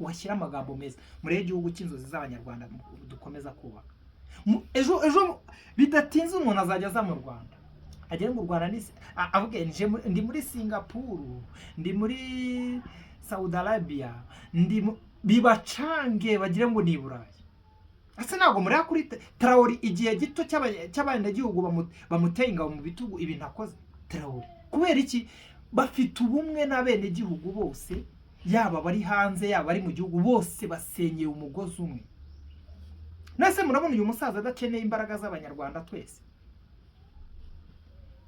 uhashyira amagambo meza muri igihugu cy'inzozi z'abanyarwanda dukomeza kubaka. Ejo bidatinze umuntu azajya aza mu Rwanda agere mu Rwanda avuge ndi muri Singapore, ndi muri Saudi Arabia, bibacange bagire ngo ni Burayi. Ase ntabwo muri kuri Traoré igihe gito cy'abanyagihugu bamuteye ingabo mu bitugu ibintu akoze. Traoré kubera iki? Bafite ubumwe n'abene gihugu bose, yaba bari hanze yaba bari mu gihugu, bose basenyeye umugozi umwe. Nase murabona uyu musaza adakeneye imbaraga z'abanyarwanda twese.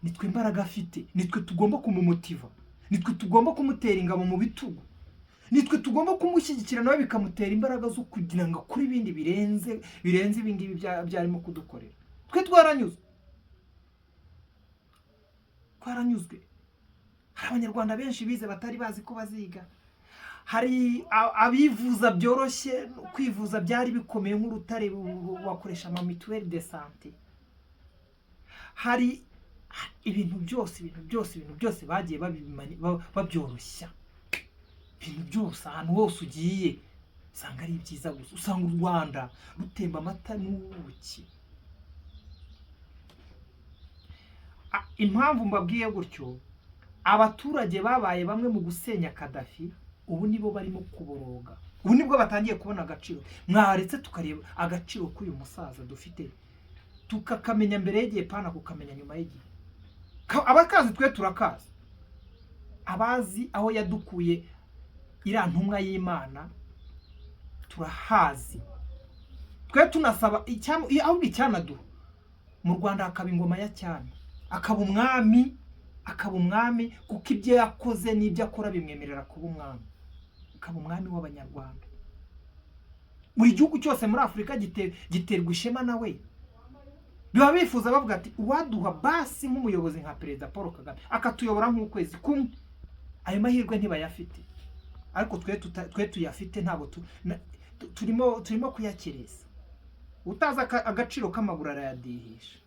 Nitwe imbaraga afite, nitwe tugomba kumumutiva, nitwe tugomba kumutera ingabo mu bitugu, nitwe tugomba kumushyigikira nawe bikamutera imbaraga zo kugira ngo kuri ibindi birenze ibingibi byarimo kudukorera. Twe twaranyuzwe. Hari abanyarwanda benshi bize batari bazi ko baziga. Hari abivuza byoroshye, kwivuza byari bikomeye nk'urutare wakoresha ama mutuelle de santé. Hari ibintu byose bagiye babyoroshya. Ibintu byose ahantu hose ugiye usanga ari byiza gusa. Usanga u Rwanda rutemba amata n'ubuki. Impamvu mbabwiye gutyo, abaturage babaye bamwe mu gusenya Kadafi, ubu nibo barimo kuboroga. Ubu nibwo batangiye kubona agaciro. Mwaretse tukareba agaciro k'uyu musaza dufite, tukakamenya mbere y'igihe pana kukamenya nyuma y'igihe. Abakazi twe turakazi, abazi aho yadukuye iriya ntumwa y'Imana turahazi. Twe tunasaba ahubwo icyanaduha mu Rwanda hakaba ingoma ya cyane, akaba umwami kuko ibyo yakoze n'ibyo akora bimwemerera kuba umwami. Akaba umwami w'abanyarwanda. Buri gihugu cyose muri Afurika giterwa ishema nawe. Biba bifuza bavuga ati uwaduha basi nk'umuyobozi nka Perezida Paul Kagame akatuyobora nk'ukwezi kumwe. Ayo mahirwe ntibayafite. Ariko twe tuyafite, ntabwo turimo kuyakereza. Utaza agaciro k'amaguru arayadihisha.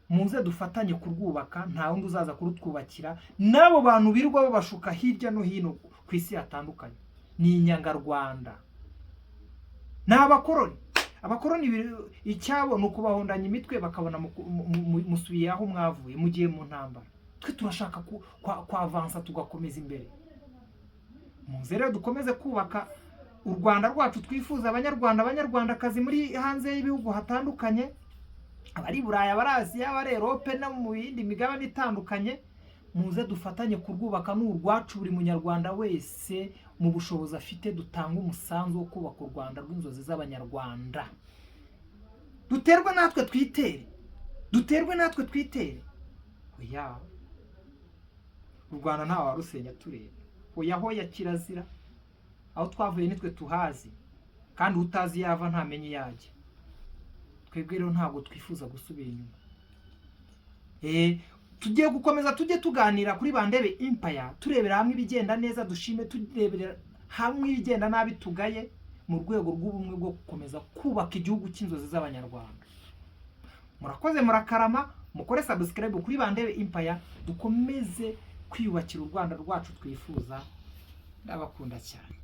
Muze dufatanye kurwubaka, nta wundi uzaza kurutwubakira. Nabo bantu birirwa babashuka hirya no hino ku isi hatandukanye ni inyangarwanda, n'abakoroni. Abakoroni icyabo ni ukubahondanya imitwe bakabona musubiye aho mwavuye mugiye mu ntambara. Twe turashaka kwavansa tugakomeza imbere. Muze rero dukomeze kubaka u Rwanda rwacu twifuza, abanyarwandakazi muri hanze y'ibihugu hatandukanye, abari Burayi, abari Aziya, abari Europe no mu yindi migabane itandukanye. Muze dufatanye kurwubaka n'urwacu. Buri munyarwanda wese mu bushobozi afite dutanga umusanzu wo kubaka u Rwanda rw'inzozi z'abanyarwanda. Duterwe natwe twitere. Oya, u Rwanda nta warusenya tureba. Oya hoya kirazira. Aho twavuye nitwe tuhazi, kandi utazi yava ntamenye yajya. Twebwe rero ntabwo twifuza gusubira inyuma. Tugiye gukomeza tujye tuganira kuri Bandebe Empire, turebera hamwe ibigenda neza dushime, turebera hamwe ibigenda nabi tugaye, mu rwego rw'ubumwe bwo gukomeza kubaka igihugu cy'inzozi z'abanyarwanda. Murakoze, murakarama, mukore subscribe kuri Bandebe Empire, dukomeze kwiyubakira u Rwanda rwacu twifuza. Ndabakunda cyane.